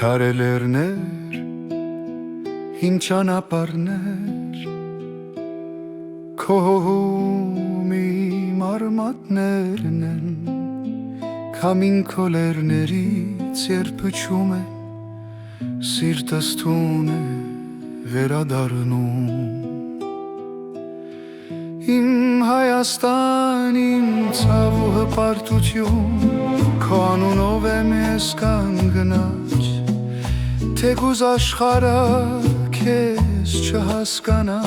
Քարելերներ, հին ճանապարհներ, քո հողումի մարմատներն են, քամին քոլերներից երբ փչում է, սիրտս տուն է վերադառնում։ Իմ Հայաստան, իմ ցավ ու հպարտություն, քո անունով եմ ես կանգնած, թեկուզ աշխարհը քեզ չհասկանա,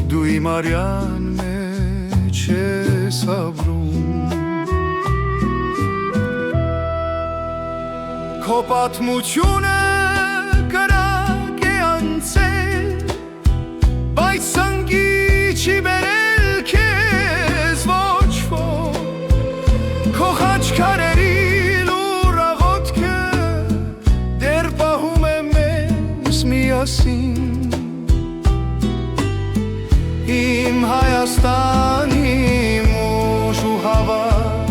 դու իմ արյան մեջ ես ապրում։ Քո պատմությունը կրակ է անցել, բայց սնկի չի բերել քեզ ոչ ոք, քո խաչքարերի լուռ աղոթքը դեռ պահում է մեզ միասին։ Իմ Հայաստան, իմ ուժ ու հավատ,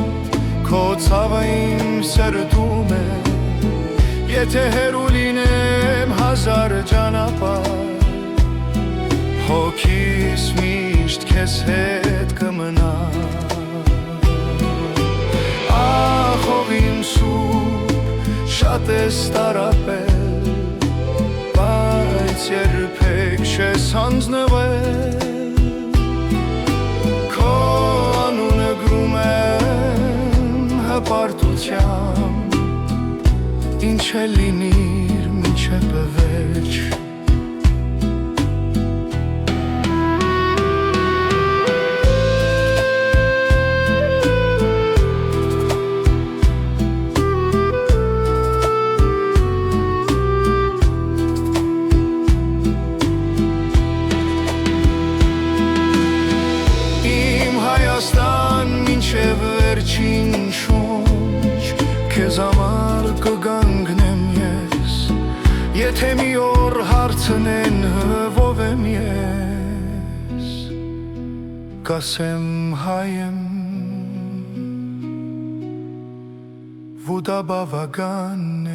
քո ցավը իմ սրտում է, եթե հեռու լինեմ հազար ճանապարհ, հոգիս միշտ քեզ հետ կմնա։ Ախ, ով իմ սուրբ, շատ ես տառապել, բայց երբեք չես հանձնվել, քո անունը գրում եմ հպարտությամբ, ինչ է լինիր մինչև վերջ։ Վերջին շունչ քեզ համար կգանգնեմ ես, եթե մի օր հարցնեն ով եմ ես, կասեմ հայ եմ, ու դա բավական է։